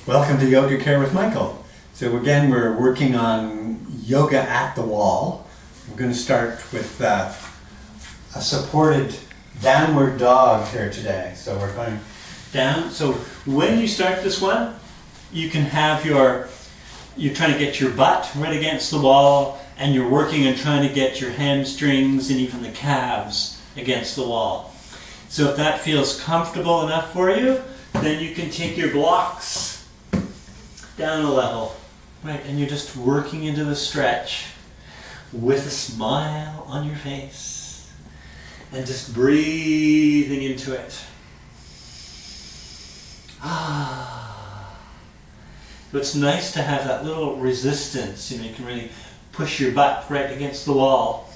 Welcome to Yoga Care with Michael. So again, we're working on yoga at the wall. We're going to start with a supported downward dog here today. So we're going down. So when you start this one, you can have you're trying to get your butt right against the wall, and you're working on trying to get your hamstrings and even the calves against the wall. So if that feels comfortable enough for you, then you can take your blocks down a level, right? And you're just working into the stretch with a smile on your face and just breathing into it. So it's nice to have that little resistance. You can really push your butt right against the wall.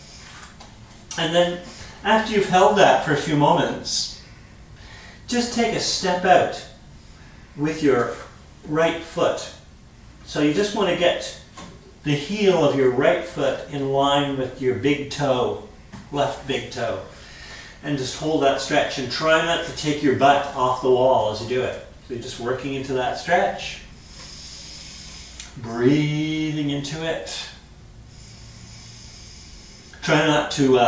And then after you've held that for a few moments, just take a step out with your right foot. So you just want to get the heel of your right foot in line with your big toe, left big toe. And just hold that stretch and try not to take your butt off the wall as you do it. So you're just working into that stretch. Breathing into it. Try not to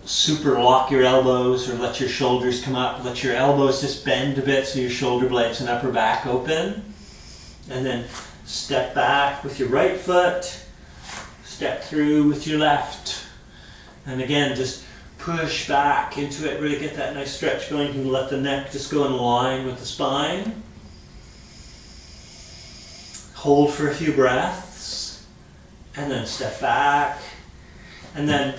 super lock your elbows or let your shoulders come up. Let your elbows just bend a bit so your shoulder blades and upper back open. And then step back with your right foot. Step through with your left. And again, just push back into it. Really get that nice stretch going. You can let the neck just go in line with the spine. Hold for a few breaths. And then step back. And then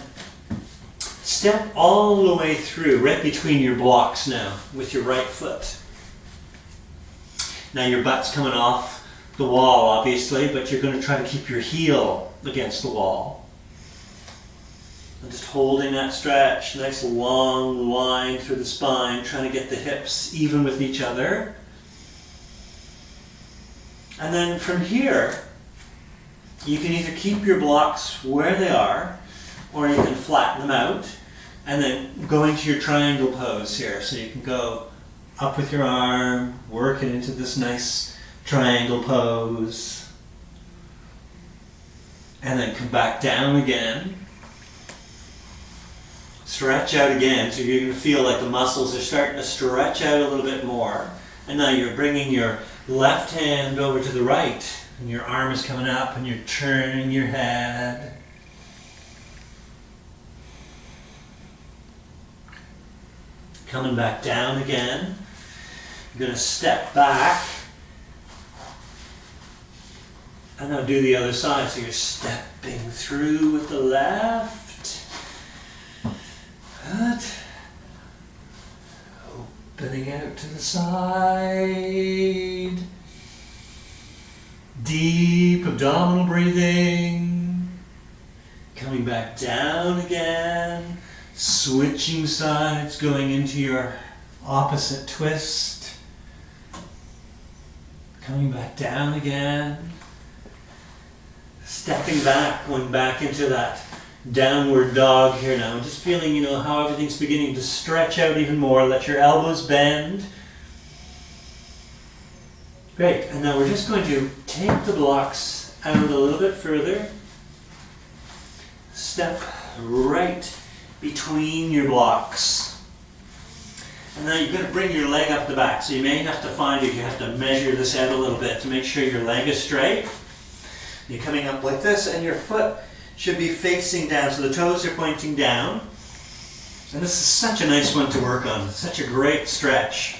step all the way through, right between your blocks now, with your right foot. Now your butt's coming off the wall, obviously, but you're going to try to keep your heel against the wall. And just holding that stretch, nice long line through the spine, trying to get the hips even with each other. And then from here, you can either keep your blocks where they are, or you can flatten them out, and then go into your triangle pose here. So you can go up with your arm, working into this nice triangle pose, and then come back down again. Stretch out again, so you're going to feel like the muscles are starting to stretch out a little bit more. And now you're bringing your left hand over to the right, and your arm is coming up, and you're turning your head. Coming back down again. You're going to step back. And now do the other side. So you're stepping through with the left. Good. Opening out to the side. Deep abdominal breathing. Coming back down again. Switching sides, going into your opposite twist. Coming back down again. Stepping back, going back into that downward dog here now. Just feeling, how everything's beginning to stretch out even more. Let your elbows bend. Great, and now we're just going to take the blocks out a little bit further. Step right between your blocks. And now you're going to bring your leg up the back. So you may have to you have to measure this out a little bit to make sure your leg is straight. You're coming up like this, and your foot should be facing down, so the toes are pointing down. And this is such a nice one to work on. Such a great stretch.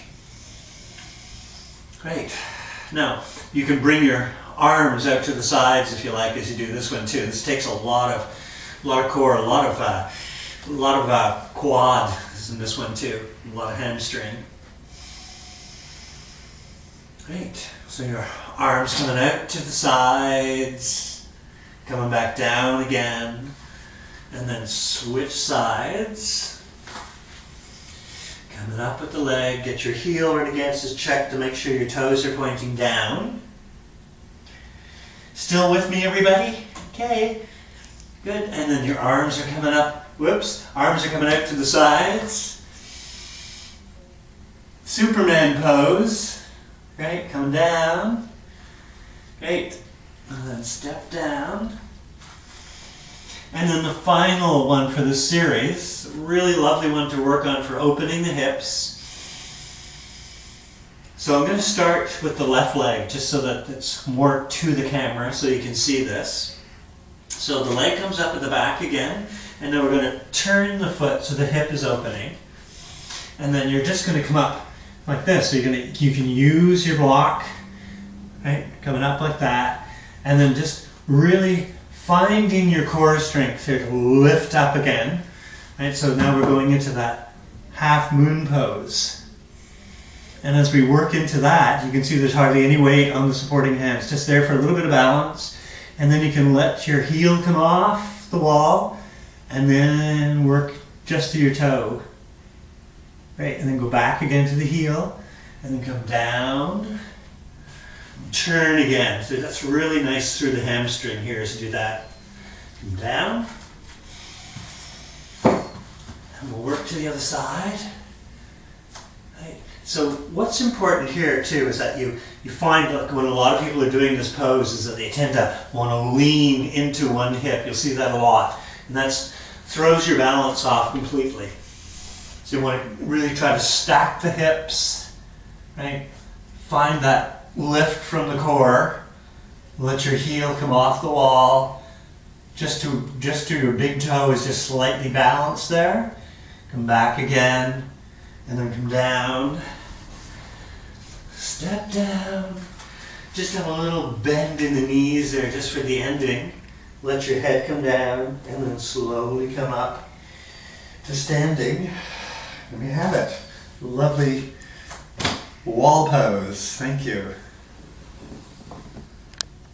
Great. Now, you can bring your arms out to the sides if you like as you do this one too. This takes a lot of core, a lot of quad in this one too, a lot of hamstring. Great. So your arms coming out to the sides, coming back down again, and then switch sides. Coming up with the leg, get your heel right against this, check to make sure your toes are pointing down. Still with me, everybody? Okay. Good. And then your arms are coming up. Whoops. Arms are coming out to the sides. Superman pose. Great, come down. Great. And then step down. And then the final one for this series, really lovely one to work on for opening the hips. So I'm going to start with the left leg just so that it's more to the camera so you can see this. So the leg comes up at the back again, and then we're going to turn the foot so the hip is opening. And then you're just going to come up like this. So you can use your block, right? Coming up like that, and then just really finding your core strength here to lift up again. Right? So now we're going into that Halfmoon Pose. And as we work into that, you can see there's hardly any weight on the supporting hands, just there for a little bit of balance. And then you can let your heel come off the wall and then work just to your toe. Right, and then go back again to the heel and then come down, turn again. So that's really nice through the hamstring here as you do that. Come down. And we'll work to the other side. Right. So what's important here too is that you find, like, when a lot of people are doing this pose is that they tend to want to lean into one hip. You'll see that a lot. And that throws your balance off completely. So you want to really try to stack the hips, right? Find that lift from the core. Let your heel come off the wall. Just to your big toe is just slightly balanced there. Come back again. And then come down, step down, just have a little bend in the knees there just for the ending. Let your head come down and then slowly come up to standing. And we have it. Lovely wall pose. Thank you.